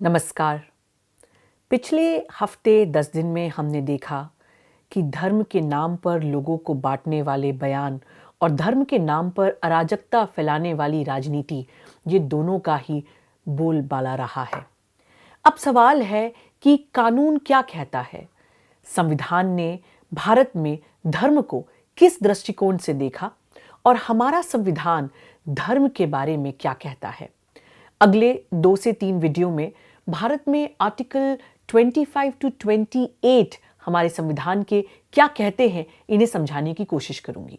नमस्कार। पिछले हफ्ते 10 दिन में हमने देखा कि धर्म के नाम पर लोगों को बांटने वाले बयान और धर्म के नाम पर अराजकता फैलाने वाली राजनीति, ये दोनों का ही बोलबाला रहा है। अब सवाल है कि कानून क्या कहता है? संविधान ने भारत में धर्म को किस दृष्टिकोण से देखा और हमारा संविधान धर्म के बारे में क्या कहता है? अगले 2 से 3 वीडियो में भारत में आर्टिकल 25 टू 28 हमारे संविधान के क्या कहते हैं, इन्हें समझाने की कोशिश करूंगी।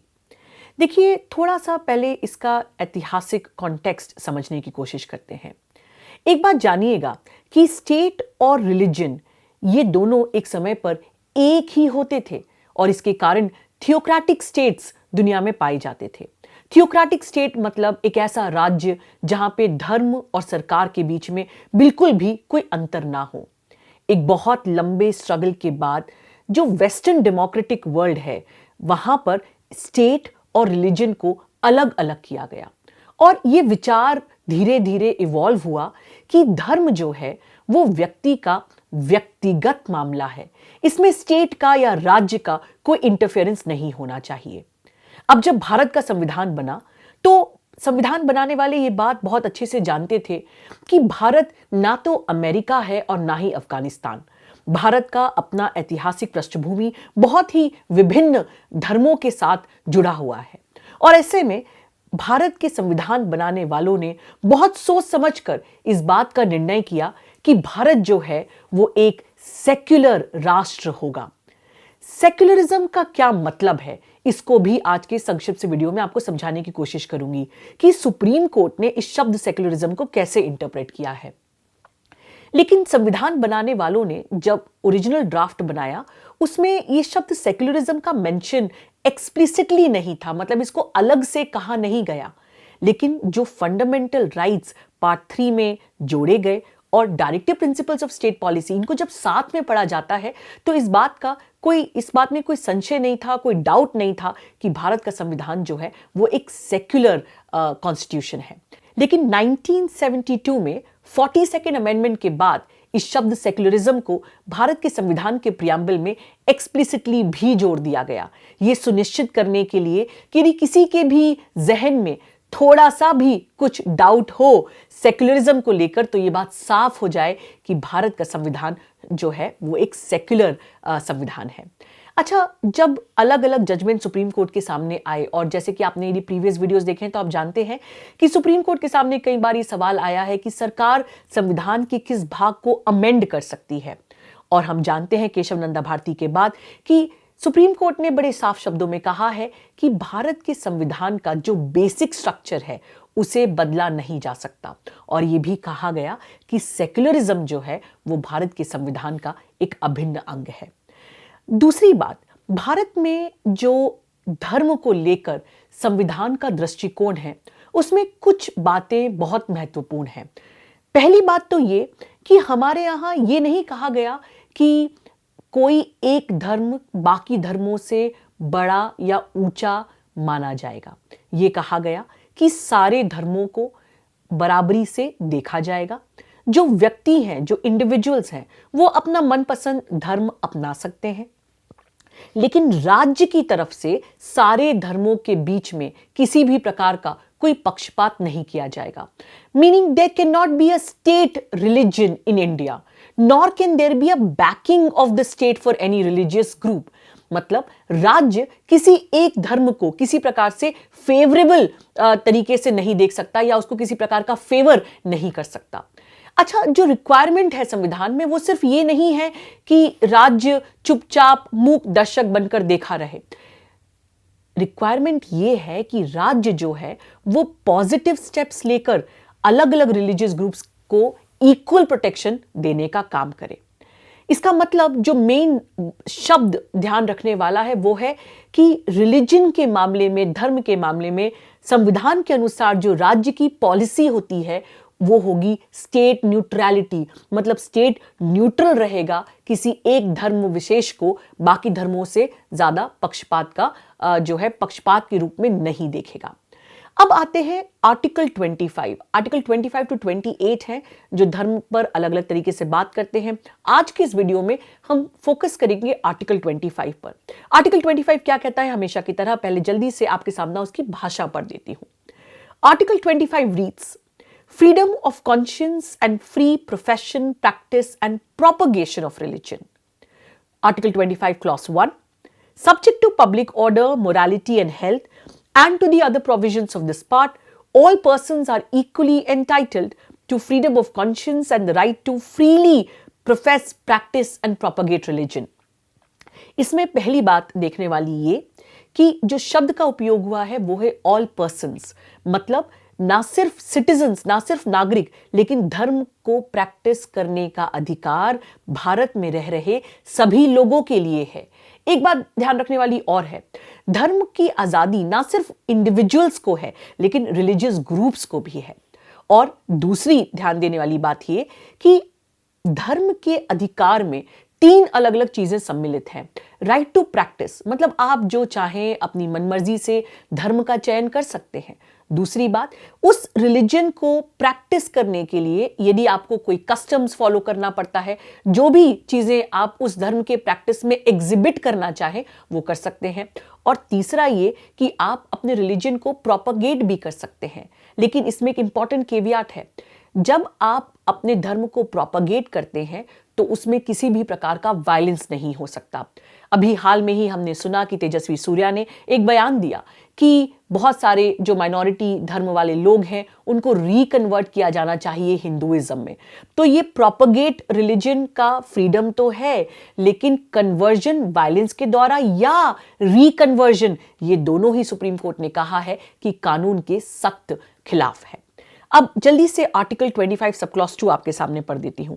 देखिए, थोड़ा सा पहले इसका ऐतिहासिक कॉन्टेक्स्ट समझने की कोशिश करते हैं। एक बात जानिएगा कि स्टेट और रिलीजन ये दोनों एक समय पर एक ही होते थे और इसके कारण थियोक्रेटिक स्टेट्स दुनिया में पाए जाते थे। थियोक्रेटिक स्टेट मतलब एक ऐसा राज्य जहां पे धर्म और सरकार के बीच में बिल्कुल भी कोई अंतर ना हो। एक बहुत लंबे स्ट्रगल के बाद जो वेस्टर्न डेमोक्रेटिक वर्ल्ड है, वहां पर स्टेट और रिलीजन को अलग अलग किया गया और ये विचार धीरे धीरे इवॉल्व हुआ कि धर्म जो है वो व्यक्ति का व्यक्तिगत मामला है, इसमें स्टेट का या राज्य का कोई इंटरफेरेंस नहीं होना चाहिए। अब जब भारत का संविधान बना तो संविधान बनाने वाले ये बात बहुत अच्छे से जानते थे कि भारत ना तो अमेरिका है और ना ही अफगानिस्तान। भारत का अपना ऐतिहासिक पृष्ठभूमि बहुत ही विभिन्न धर्मों के साथ जुड़ा हुआ है और ऐसे में भारत के संविधान बनाने वालों ने बहुत सोच समझकर इस बात का निर्णय किया कि भारत जो है वो एक सेक्युलर राष्ट्र होगा। सेक्युलरिज्म का क्या मतलब है, इसको भी आज के संक्षिप्त से वीडियो में आपको समझाने की कोशिश करूंगी कि सुप्रीम कोर्ट ने इस शब्द सेक्युलरिज्म को कैसे इंटरप्रेट किया है। लेकिन संविधान बनाने वालों ने जब ओरिजिनल ड्राफ्ट बनाया, उसमें यह शब्द सेक्युलरिज्म का मेंशन एक्सप्लिसिटली नहीं था, मतलब इसको अलग से कहा नहीं गया। लेकिन जो फंडामेंटल राइट्स पार्ट 3 में जोड़े गए और directive principles of state policy, इनको जब साथ में पढ़ा जाता है तो इस बात में कोई संशय नहीं था, कोई डाउट नहीं था कि भारत का संविधान जो है वो एक सेक्युलर कॉन्स्टिट्यूशन है। लेकिन 1972 में 42nd अमेंडमेंट के बाद इस शब्द सेक्युलरिज्म को भारत के संविधान के प्रियम्बल में एक्सप्लिसिटली भी जोड़ दिया गया, ये सुनिश्चित करने के लिए कि यदि किसी के भी जहन में थोड़ा सा भी कुछ डाउट हो सेक्युलरिज्म को लेकर तो ये बात साफ हो जाए कि भारत का संविधान जो है वो एक सेक्युलर संविधान है। अच्छा, जब अलग अलग जजमेंट सुप्रीम कोर्ट के सामने आए और जैसे कि आपने यदि प्रीवियस वीडियोस देखे तो आप जानते हैं कि सुप्रीम कोर्ट के सामने कई बार ये सवाल आया है कि सरकार संविधान के किस भाग को अमेंड कर सकती है। और हम जानते हैं केशव नंदा भारती के बाद कि सुप्रीम कोर्ट ने बड़े साफ शब्दों में कहा है कि भारत के संविधान का जो बेसिक स्ट्रक्चर है उसे बदला नहीं जा सकता और यह भी कहा गया कि सेक्युलरिज्म जो है वो भारत के संविधान का एक अभिन्न अंग है। दूसरी बात, भारत में जो धर्म को लेकर संविधान का दृष्टिकोण है उसमें कुछ बातें बहुत महत्वपूर्ण हैं। पहली बात तो ये कि हमारे यहाँ ये नहीं कहा गया कि कोई एक धर्म बाकी धर्मों से बड़ा या ऊंचा माना जाएगा। ये कहा गया कि सारे धर्मों को बराबरी से देखा जाएगा। जो व्यक्ति हैं, जो इंडिविजुअल्स हैं, वो अपना मनपसंद धर्म अपना सकते हैं, लेकिन राज्य की तरफ से सारे धर्मों के बीच में किसी भी प्रकार का कोई पक्षपात नहीं किया जाएगा। Meaning there can not be a state religion in India nor can there be a backing of the state for any religious group। मतलब राज्य किसी एक धर्म को किसी प्रकार से फेवरेबल तरीके से नहीं देख सकता या उसको किसी प्रकार का फेवर नहीं कर सकता। अच्छा, जो रिक्वायरमेंट है संविधान में वो सिर्फ ये नहीं है कि राज्य चुपचाप मूक दर्शक बनकर देखा रहे। रिक्वायरमेंट ये है कि राज्य जो है वो पॉजिटिव स्टेप्स लेकर अलग अलग रिलीजियस ग्रुप्स को इक्वल प्रोटेक्शन देने का काम करे। इसका मतलब जो मेन शब्द ध्यान रखने वाला है वो है कि रिलीजन के मामले में, धर्म के मामले में संविधान के अनुसार जो राज्य की पॉलिसी होती है वो होगी स्टेट न्यूट्रलिटी। मतलब स्टेट न्यूट्रल रहेगा, किसी एक धर्म विशेष को बाकी धर्मों से ज्यादा पक्षपात के रूप में नहीं देखेगा। अब आते हैं आर्टिकल 25। आर्टिकल 25 टू 28 हैं जो धर्म पर अलग अलग तरीके से बात करते हैं। आज की इस वीडियो में हम फोकस करेंगे आर्टिकल 25 पर। आर्टिकल 25 क्या कहता है, हमेशा की तरह पहले जल्दी से आपके सामने उसकी भाषा पढ़ देती हूं। Article 25 reads, freedom of conscience and free profession, practice and propagation of religion. Article 25 clause 1, subject to public order, morality and health and to the other provisions of this part, all persons are equally entitled to freedom of conscience and the right to freely profess, practice and propagate religion. इसमें पहली बात देखने वाली ये कि जो शब्द का उपयोग हुआ है वो है ऑल पर्सन्स, मतलब ना सिर्फ सिटीजन्स, ना सिर्फ नागरिक, लेकिन धर्म को प्रैक्टिस करने का अधिकार भारत में रह रहे सभी लोगों के लिए है। एक बात ध्यान रखने वाली और है, धर्म की आजादी ना सिर्फ इंडिविजुअल्स को है लेकिन रिलीजियस ग्रुप्स को भी है। और दूसरी ध्यान देने वाली बात यह कि धर्म के अधिकार में तीन अलग अलग चीजें सम्मिलित हैं। राइट टू प्रैक्टिस, मतलब आप जो चाहें अपनी मनमर्जी से धर्म का चयन कर सकते हैं। दूसरी बात, उस रिलीजन को प्रैक्टिस करने के लिए यदि आपको कोई कस्टम्स फॉलो करना पड़ता है, जो भी चीजें आप उस धर्म के प्रैक्टिस में एग्जिबिट करना चाहें वो कर सकते हैं। और तीसरा ये कि आप अपने रिलीजन को प्रोपगेट भी कर सकते हैं। लेकिन इसमें एक इंपॉर्टेंट केवियाट है, जब आप अपने धर्म को प्रोपगेट करते हैं तो उसमें किसी भी प्रकार का वायलेंस नहीं हो सकता। अभी हाल में ही हमने सुना कि तेजस्वी सूर्या ने एक बयान दिया कि बहुत सारे जो माइनॉरिटी धर्म वाले लोग हैं उनको रिकन्वर्ट किया जाना चाहिए हिंदुइज्म में। तो ये प्रोपगेट रिलीजन का फ्रीडम तो है, लेकिन कन्वर्जन वायलेंस के द्वारा या रिकन्वर्जन, ये दोनों ही सुप्रीम कोर्ट ने कहा है कि कानून के सख्त खिलाफ है। अब जल्दी से आर्टिकल 25 सब क्लॉज 2 आपके सामने पढ़ देती हूं।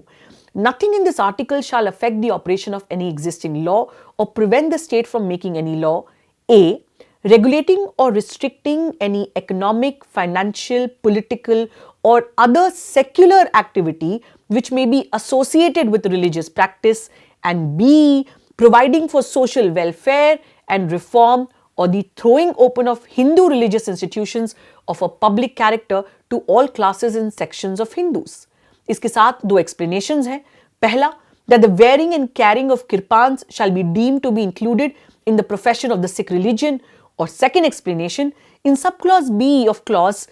Nothing in this article shall affect the operation of any existing law or prevent the state from making any law. A, regulating or restricting any economic, financial, political or other secular activity which may be associated with religious practice. And B, providing for social welfare and reform or the throwing open of Hindu religious institutions of a public character to all classes and sections of Hindus. इसके साथ दो explanations हैं। पहला, that the wearing and carrying of kirpans shall be deemed to be included in the profession of the Sikh religion. और second explanation, in subclause B of clause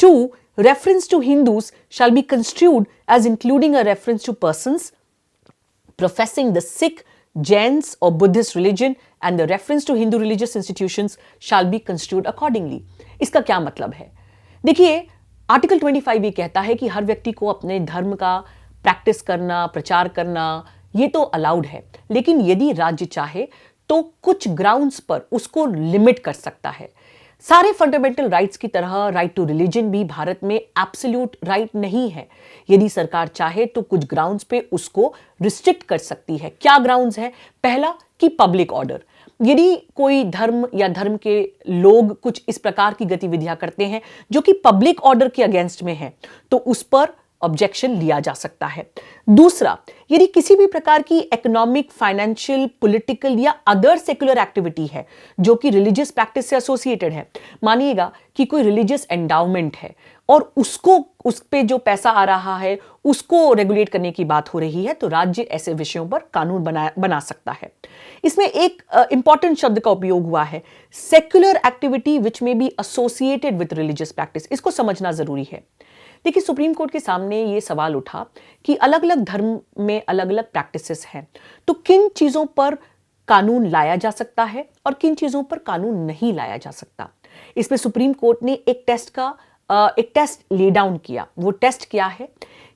2, reference to Hindus shall be construed as including a reference to persons professing the Sikh, Jains or Buddhist religion, and the reference to Hindu religious institutions shall be construed accordingly. इसका क्या मतलब है? देखिए, article 25 ये कहता है कि हर व्यक्ति को अपने धर्म का प्रैक्टिस करना, प्रचार करना ये तो अलाउड है, लेकिन यदि राज्य चाहे तो कुछ ग्राउंड्स पर उसको लिमिट कर सकता है। सारे फंडामेंटल राइट्स की तरह राइट टू रिलीजन भी भारत में एब्सोल्यूट राइट नहीं है। यदि सरकार चाहे तो कुछ ग्राउंड्स पे उसको रिस्ट्रिक्ट कर सकती है। क्या ग्राउंड्स है? पहला कि पब्लिक ऑर्डर, यदि कोई धर्म या धर्म के लोग कुछ इस प्रकार की गतिविधियां करते हैं जो कि पब्लिक ऑर्डर के अगेंस्ट में है तो उस पर ऑब्जेक्शन लिया जा सकता है। दूसरा, यदि किसी भी प्रकार की इकोनॉमिक, फाइनेंशियल, पॉलिटिकल या अदर सेक्युलर एक्टिविटी है जो कि रिलीजियस प्रैक्टिस से एसोसिएटेड है, मानिएगा कि कोई रिलीजियस एंडाउमेंट है और उसको उस पे जो पैसा आ रहा है उसको रेगुलेट करने की बात हो रही है, तो राज्य ऐसे विषयों पर कानून बना सकता है। इसमें एक इंपॉर्टेंट शब्द का उपयोग हुआ है, सेक्युलर एक्टिविटी विच में be associated with religious practice. इसको समझना जरूरी है। देखिए, सुप्रीम कोर्ट के सामने ये सवाल उठा कि अलग अलग धर्म में अलग अलग प्रैक्टिसेस हैं, तो किन चीजों पर कानून लाया जा सकता है और किन चीजों पर कानून नहीं लाया जा सकता। इसमें सुप्रीम कोर्ट ने एक टेस्ट ले डाउन किया। वो टेस्ट क्या है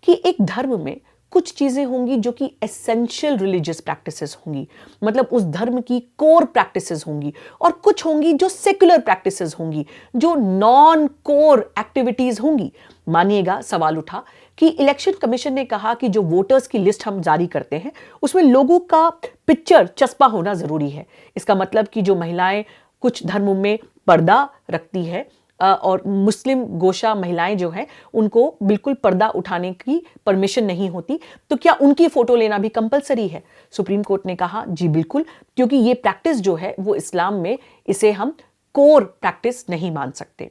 कि एक धर्म में कुछ चीजें होंगी जो कि एसेंशियल रिलीजियस प्रैक्टिसेस होंगी, मतलब उस धर्म की कोर प्रैक्टिसेस होंगी, और कुछ होंगी जो सेक्युलर प्रैक्टिसेस होंगी, जो नॉन कोर एक्टिविटीज होंगी। मानिएगा, सवाल उठा कि इलेक्शन कमीशन ने कहा कि जो वोटर्स की लिस्ट हम जारी करते हैं उसमें लोगों का पिक्चर चस्पा होना जरूरी है। इसका मतलब कि जो महिलाएं कुछ धर्मों में पर्दा रखती है और मुस्लिम गोशा महिलाएं जो हैं उनको बिल्कुल पर्दा उठाने की परमिशन नहीं होती, तो क्या उनकी फोटो लेना भी कंपलसरी है? सुप्रीम कोर्ट ने कहा जी बिल्कुल, क्योंकि ये प्रैक्टिस जो है वो इस्लाम में इसे हम कोर प्रैक्टिस नहीं मान सकते।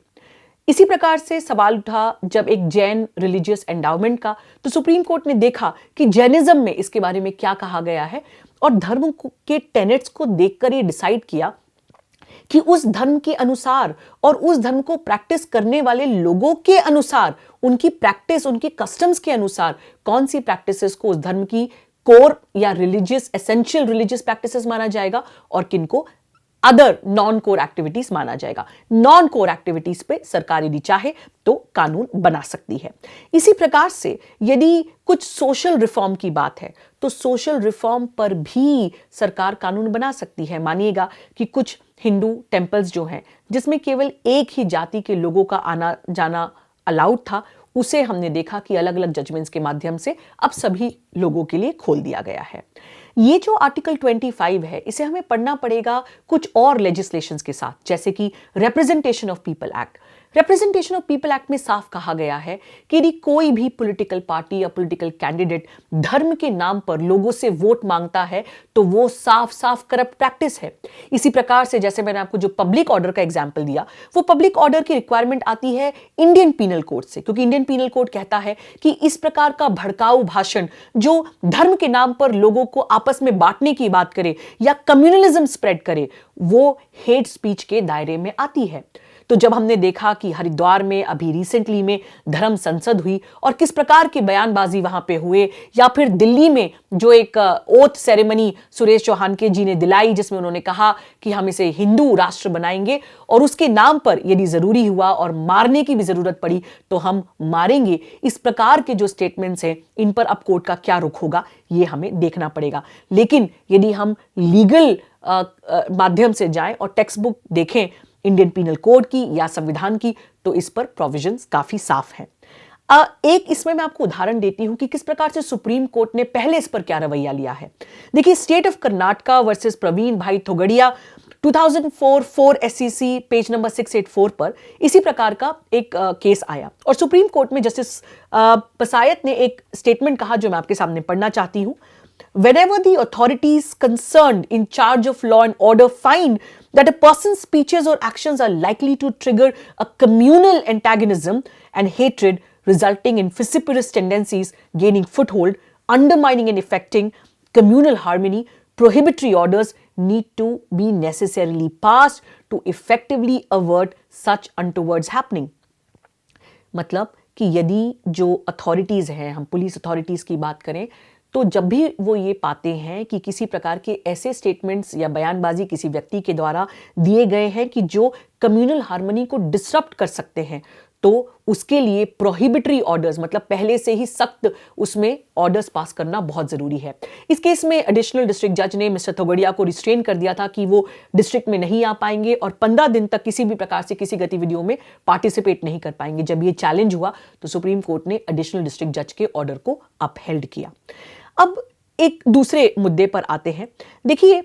इसी प्रकार से सवाल उठा जब एक जैन रिलीजियस एंडाउमेंट का, तो सुप्रीम कोर्ट ने देखा कि जैनिज्म में इसके बारे में क्या कहा गया है और धर्म के टेनेट्स को देखकर ये डिसाइड किया कि उस धर्म के अनुसार और उस धर्म को प्रैक्टिस करने वाले लोगों के अनुसार, उनकी प्रैक्टिस, उनके कस्टम्स के अनुसार कौन सी प्रैक्टिसेस को उस धर्म की कोर या रिलीजियस, एसेंशियल रिलीजियस प्रैक्टिसेस माना जाएगा और किनको अदर नॉन कोर एक्टिविटीज माना जाएगा। नॉन कोर एक्टिविटीज पे सरकार यदि चाहे तो कानून बना सकती है। इसी प्रकार से यदि कुछ सोशल रिफॉर्म की बात है तो सोशल रिफॉर्म पर भी सरकार कानून बना सकती है। मानिएगा कि कुछ हिंदू टेम्पल्स जो हैं जिसमें केवल एक ही जाति के लोगों का आना जाना अलाउड था, उसे हमने देखा कि अलग अलग जजमेंट्स के माध्यम से अब सभी लोगों के लिए खोल दिया गया है। ये जो आर्टिकल 25 है, इसे हमें पढ़ना पड़ेगा कुछ और लेजिस्लेशंस के साथ, जैसे कि representation of people act. Representation of people act में साफ कहा गया है कि यदि कोई भी पॉलिटिकल पार्टी या पॉलिटिकल कैंडिडेट धर्म के नाम पर लोगों से वोट मांगता है तो वो साफ साफ करप्ट प्रैक्टिस है। इसी प्रकार से जैसे मैंने आपको जो पब्लिक ऑर्डर का एग्जाम्पल दिया, वो पब्लिक ऑर्डर की रिक्वायरमेंट आती है इंडियन पीनल कोड से, क्योंकि इंडियन पीनल कोड कहता है कि इस प्रकार का भड़काऊ भाषण जो धर्म के नाम पर लोगों को आपस में बांटने की बात करे या कम्युनलिज्म स्प्रेड करे, वो हेट स्पीच के दायरे में आती है। तो जब हमने देखा कि हरिद्वार में अभी रिसेंटली में धर्म संसद हुई और किस प्रकार की बयानबाजी वहां पे हुए, या फिर दिल्ली में जो एक ओथ सेरेमनी सुरेश चौहान के जी ने दिलाई जिसमें उन्होंने कहा कि हम इसे हिंदू राष्ट्र बनाएंगे और उसके नाम पर यदि जरूरी हुआ और मारने की भी जरूरत पड़ी तो हम मारेंगे, इस प्रकार के जो स्टेटमेंट्स हैं इन पर अब कोर्ट का क्या रुख होगा ये हमें देखना पड़ेगा। लेकिन यदि हम लीगल माध्यम से जाएं और टेक्स्ट बुक देखें इंडियन पीनल कोड की या संविधान की, तो इस पर प्रोविजंस काफी साफ हैं। एक इसमें मैं आपको उदाहरण देती हूं कि किस प्रकार से सुप्रीम कोर्ट ने पहले इस पर क्या रवैया लिया है। देखिए, state of Karnataka versus Praveen bhai Togadia 2004 4 SCC page number 684 पर इसी प्रकार का एक केस आया और सुप्रीम कोर्ट में जस्टिस पसायत ने एक स्टेटमेंट कहा जो मैं आपके सामने पढ़ना चाहती हूं। Whenever the authorities concerned in charge of law and order find that a person's speeches or actions are likely to trigger a communal antagonism and hatred resulting in vociferous tendencies gaining foothold, undermining and affecting communal harmony, prohibitory orders need to be necessarily passed to effectively avert such untowards happening. मतलब कि यदि जो authorities हैं, हम police authorities की बात करें, तो जब भी वो ये पाते हैं कि किसी प्रकार के ऐसे स्टेटमेंट्स या बयानबाजी किसी व्यक्ति के द्वारा दिए गए हैं कि जो कम्युनल हार्मनी को डिसरप्ट कर सकते हैं, तो उसके लिए प्रोहिबिटरी ऑर्डर्स, मतलब पहले से ही सख्त उसमें ऑर्डर्स पास करना बहुत जरूरी है। इस केस में एडिशनल डिस्ट्रिक्ट जज ने मिस्टर थोगड़िया को रिस्ट्रेन कर दिया था कि वो डिस्ट्रिक्ट में नहीं आ पाएंगे और 15 दिन तक किसी भी प्रकार से किसी गतिविधियों में पार्टिसिपेट नहीं कर पाएंगे। जब ये चैलेंज हुआ तो सुप्रीम कोर्ट ने एडिशनल डिस्ट्रिक्ट जज के ऑर्डर को अपहेल्ड किया। अब एक दूसरे मुद्दे पर आते हैं। देखिए,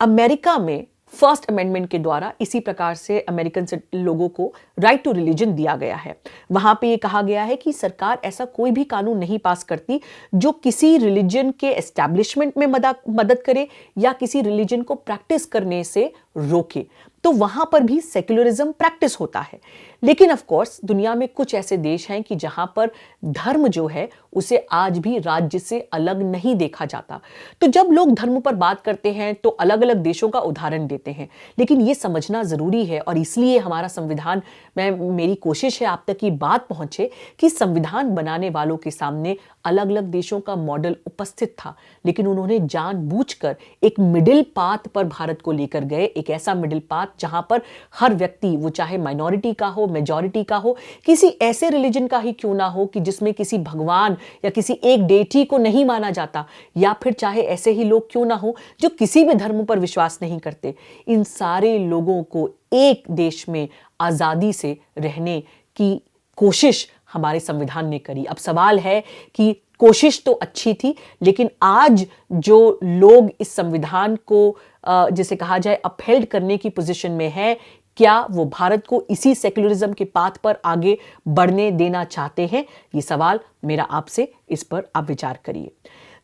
अमेरिका में फर्स्ट अमेंडमेंट के द्वारा इसी प्रकार से अमेरिकन लोगों को राइट टू रिलीजन दिया गया है। वहां पे ये कहा गया है कि सरकार ऐसा कोई भी कानून नहीं पास करती जो किसी रिलीजन के एस्टैब्लिशमेंट में मदद करे या किसी रिलीजन को प्रैक्टिस करने से रोके। तो वहां पर भी सेक्युलरिज्म प्रैक्टिस होता है। लेकिन ऑफ कोर्स दुनिया में कुछ ऐसे देश हैं कि जहां पर धर्म जो है उसे आज भी राज्य से अलग नहीं देखा जाता। तो जब लोग धर्म पर बात करते हैं तो अलग अलग देशों का उदाहरण देते हैं, लेकिन यह समझना जरूरी है और इसलिए हमारा संविधान, मेरी कोशिश है आप तक ये बात पहुंचे कि संविधान बनाने वालों के सामने अलग अलग देशों का मॉडल उपस्थित था, लेकिन उन्होंने जानबूझकर एक मिडिल पाथ पर भारत को लेकर गए। एक ऐसा मिडिल पाथ जहां पर हर व्यक्ति, वो चाहे माइनॉरिटी का हो, मेजॉरिटी का हो, किसी ऐसे रिलीजन का ही क्यों ना हो कि जिसमें किसी भगवान या किसी एक डेटी को नहीं माना जाता, या फिर चाहे ऐसे ही लोग क्यों ना हो जो किसी भी धर्म पर विश्वास नहीं करते, इन सारे लोगों को एक देश में आजादी से रहने की कोशिश हमारे संविधान ने करी। अब सवाल है कि कोशिश तो अच्छी थी, लेकिन आज जो लोग इस संविधान को जिसे कहा जाए अपहेल्ड करने की पोजीशन में है, क्या वो भारत को इसी सेक्युलरिज्म के पाथ पर आगे बढ़ने देना चाहते हैं? ये सवाल मेरा आपसे, इस पर आप विचार करिए।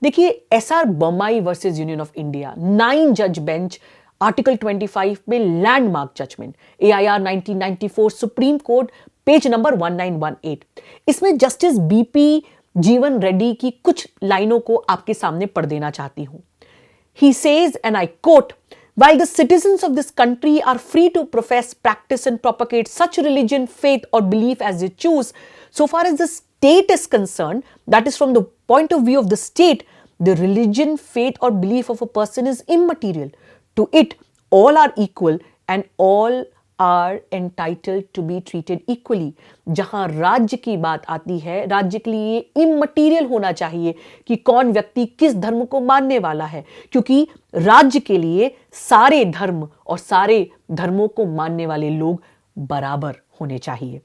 देखिए, SR Bommai versus Union of India 9 जज बेंच आर्टिकल 25 में landmark judgement AIR 1994 Supreme court page number 1918। इसमें जस्टिस BP जीवन रेड्डी की कुछ लाइनों को आपके सामने पढ़ देना चाहती हूं। He says, and I quote, while the citizens of this country are free to profess, practice, and propagate such religion, faith, or belief as they choose, so far as the state is concerned, that is, from the point of view of the state, the religion, faith, or belief of a person is immaterial. To it, all are equal and all are entitled to be treated equally। जहां राज्य की बात आती है, राज्य के लिए इममटीरियल होना चाहिए कि कौन व्यक्ति किस धर्म को मानने वाला है, क्योंकि राज्य के लिए सारे धर्म और सारे धर्मों को मानने वाले लोग बराबर होने चाहिए।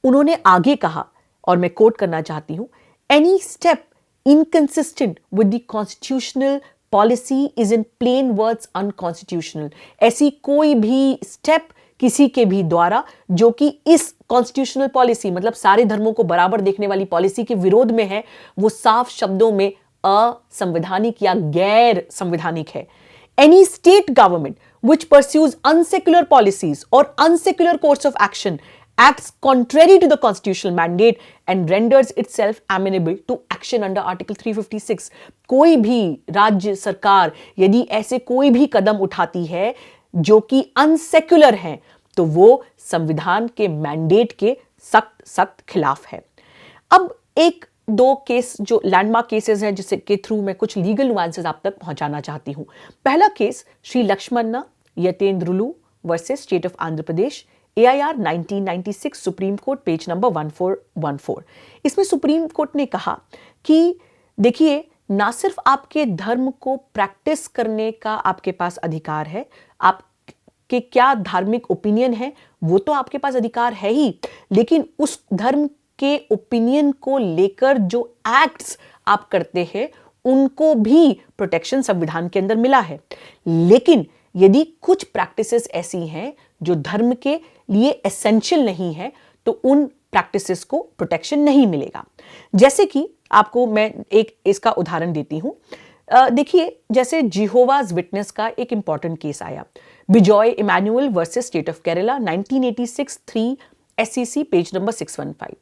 उन्होंने आगे कहा, और मैं कोट करना चाहती हूं, any step inconsistent with the constitutional policy is in plain words unconstitutional. ऐसी कोई भी स्टेप किसी के भी द्वारा जो कि इस कॉन्स्टिट्यूशनल पॉलिसी, मतलब सारे धर्मों को बराबर देखने वाली पॉलिसी के विरोध में है, वो साफ शब्दों में असंवैधानिक या गैर संवैधानिक है। Any state government which pursues unsecular policies or unsecular course of action acts contrary to the constitutional mandate and renders itself amenable to action under Article 356। कोई भी राज्य सरकार यदि ऐसे कोई भी कदम उठाती है जो कि अनसेक्युलर हैं, तो वो संविधान के मैंडेट के सख्त सख्त खिलाफ है। अब एक दो केस जो लैंडमार्क केसेस हैं जिसके के थ्रू मैं कुछ लीगल नुआंसेस आप तक पहुंचाना चाहती हूं। पहला case Shri Lakshmana Yatendrulu versus state of Andhra Pradesh, AIR 1996 supreme court page number 1414। इसमें सुप्रीम कोर्ट ने कहा कि देखिए, ना सिर्फ आपके धर्म को प्रैक्टिस करने का आपके पास अधिकार है, आपके क्या धार्मिक ओपिनियन है वो तो आपके पास अधिकार है ही, लेकिन उस धर्म के ओपिनियन को लेकर जो एक्ट्स आप करते हैं उनको भी प्रोटेक्शन संविधान के अंदर मिला है। लेकिन यदि कुछ प्रैक्टिसेस ऐसी हैं जो धर्म के लिए एसेंशियल नहीं है, तो उन प्रैक्टिसेस को प्रोटेक्शन नहीं मिलेगा। जैसे कि आपको मैं एक इसका उदाहरण देती हूं। देखिए, जैसे जिहोवाज विटनेस का एक इंपॉर्टेंट केस आया, Bijoy Emmanuel versus state of Kerala 1986 3 SCC page number 615।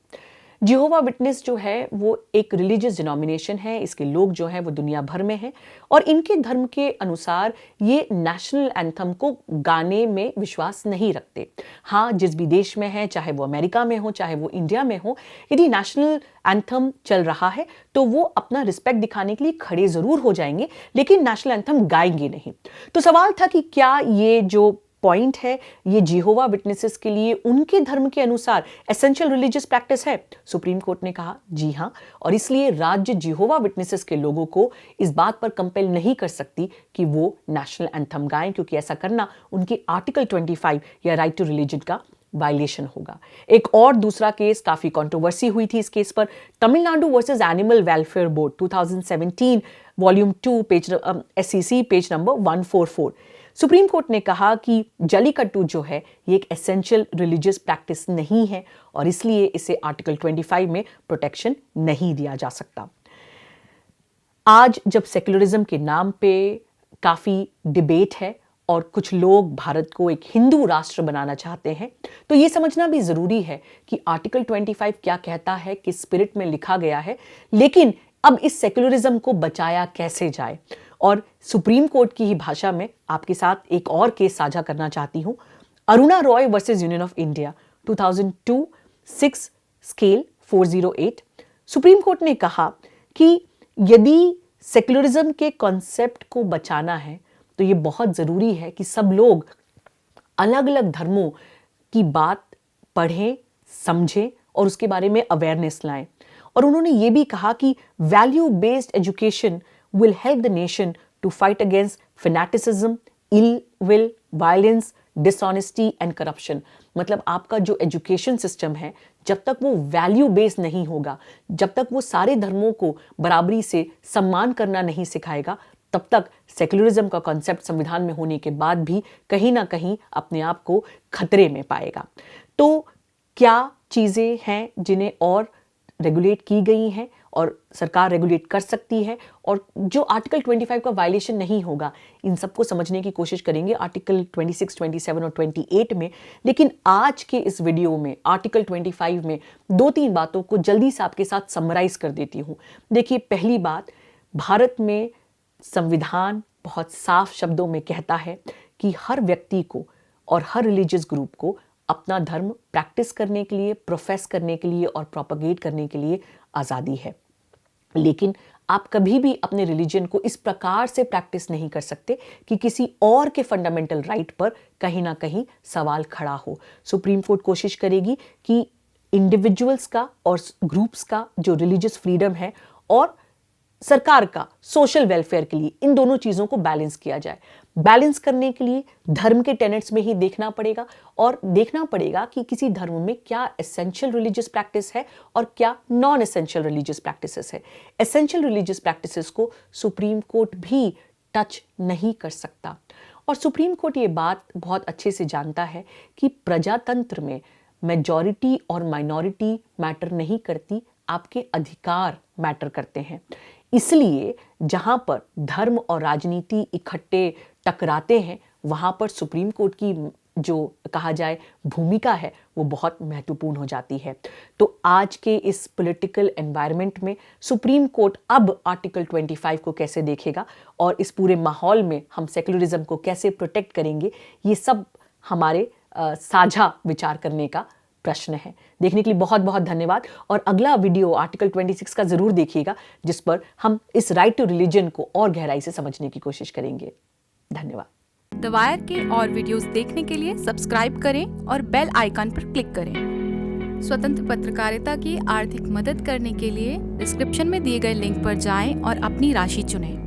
Jehovah witness जो है वो एक रिलीजियस डिनोमिनेशन है, इसके लोग जो हैं वो दुनिया भर में हैं और इनके धर्म के अनुसार ये नेशनल एंथम को गाने में विश्वास नहीं रखते। हाँ, जिस भी देश में है, चाहे वो अमेरिका में हो चाहे वो इंडिया में हो, यदि नेशनल एंथम चल रहा है तो वो अपना रिस्पेक्ट दिखाने के लिए खड़े जरूर हो जाएंगे, लेकिन नेशनल एंथम गाएंगे नहीं। तो सवाल था कि क्या ये जो पॉइंट है ये जिहोवा विटनेसेस के लिए उनके धर्म के अनुसार एसेंशियल रिलीजियस प्रैक्टिस है? सुप्रीम कोर्ट ने कहा जी हां, और इसलिए राज्य जिहोवा विटनेसेस के लोगों को इस बात पर कंपेल नहीं कर सकती कि वो नेशनल एंथम गाएं, क्योंकि ऐसा करना उनके आर्टिकल 25 या राइट टू रिलीजन का वायलेशन होगा। एक और दूसरा केस, काफी कंट्रोवर्सी हुई थी इस केस पर, Tamil Nadu versus animal welfare board 2017 volume 2 page SCC page number 144। Supreme court ने कहा कि जलीकट्टू जो है ये एक एसेंशियल रिलीजियस प्रैक्टिस नहीं है और इसलिए इसे आर्टिकल 25 में प्रोटेक्शन नहीं दिया जा सकता। आज जब सेक्युलरिज्म के नाम पे काफी डिबेट है और कुछ लोग भारत को एक हिंदू राष्ट्र बनाना चाहते हैं, तो ये समझना भी जरूरी है कि आर्टिकल 25 क्या कहता है, किस स्पिरिट में लिखा गया है, लेकिन अब इस सेक्युलरिज्म को बचाया कैसे जाए। और सुप्रीम कोर्ट की ही भाषा में आपके साथ एक और केस साझा करना चाहती हूं, Aruna Roy versus Union of India 2002 6 scale 408। Supreme court ने कहा कि यदि सेक्युलरिज्म के कॉन्सेप्ट को बचाना है तो ये बहुत जरूरी है कि सब लोग अलग अलग धर्मों की बात पढ़ें, समझें और उसके बारे में अवेयरनेस लाएं। और उन्होंने ये भी कहा कि value based education will help the nation to fight against fanaticism, ill will, violence, dishonesty and corruption। मतलब आपका जो एजुकेशन सिस्टम है, जब तक वो वैल्यू बेस्ड नहीं होगा, जब तक वो सारे धर्मों को बराबरी से सम्मान करना नहीं सिखाएगा, तब तक सेक्युलरिज्म का कॉन्सेप्ट संविधान में होने के बाद भी कहीं ना कहीं अपने आप को खतरे में पाएगा। तो क्या चीजें हैं जिन्हें और रेगुलेट की गई हैं और सरकार रेगुलेट कर सकती है और जो आर्टिकल 25 का वायलेशन नहीं होगा, इन सबको समझने की कोशिश करेंगे आर्टिकल 26, 27 और 28 में। लेकिन आज के इस वीडियो में आर्टिकल 25 में 2-3 बातों को जल्दी से आपके साथ समराइज कर देती हूँ। देखिए, पहली बात, भारत में संविधान बहुत साफ शब्दों में कहता है कि हर व्यक्ति को और हर रिलीजियस ग्रुप को अपना धर्म प्रैक्टिस करने के लिए, प्रोफेस करने के लिए और प्रोपेगेट करने के लिए आज़ादी है। लेकिन आप कभी भी अपने रिलीजन को इस प्रकार से प्रैक्टिस नहीं कर सकते कि किसी और के फंडामेंटल राइट पर कहीं ना कहीं सवाल खड़ा हो। सुप्रीम कोर्ट कोशिश करेगी कि इंडिविजुअल्स का और ग्रुप्स का जो रिलीजियस फ्रीडम है और सरकार का सोशल वेलफेयर के लिए, इन दोनों चीज़ों को बैलेंस किया जाए। बैलेंस करने के लिए धर्म के टेनेट्स में ही देखना पड़ेगा और देखना पड़ेगा कि किसी धर्म में क्या एसेंशियल रिलीजियस प्रैक्टिस है और क्या नॉन एसेंशियल रिलीजियस प्रैक्टिसेस है। एसेंशियल रिलीजियस प्रैक्टिसेस को सुप्रीम कोर्ट भी टच नहीं कर सकता और सुप्रीम कोर्ट ये बात बहुत अच्छे से जानता है कि प्रजातंत्र में मेजॉरिटी और माइनॉरिटी मैटर नहीं करती, आपके अधिकार मैटर करते हैं। इसलिए जहां पर धर्म और राजनीति इकट्ठे टकराते हैं, वहां पर सुप्रीम कोर्ट की जो कहा जाए भूमिका है वो बहुत महत्वपूर्ण हो जाती है। तो आज के इस पॉलिटिकल एनवायरनमेंट में सुप्रीम कोर्ट अब आर्टिकल 25 को कैसे देखेगा और इस पूरे माहौल में हम सेक्युलरिज्म को कैसे प्रोटेक्ट करेंगे, ये सब हमारे साझा विचार करने का प्रश्न है। देखने के लिए बहुत बहुत धन्यवाद और अगला वीडियो आर्टिकल 26 का जरूर देखिएगा, जिस पर हम इस राइट टू रिलीजन को और गहराई से समझने की कोशिश करेंगे। धन्यवाद। द वायर के और वीडियोस देखने के लिए सब्सक्राइब करें और बेल आइकन पर क्लिक करें। स्वतंत्र पत्रकारिता की आर्थिक मदद करने के लिए डिस्क्रिप्शन में दिए गए लिंक पर जाएं और अपनी राशि चुनें।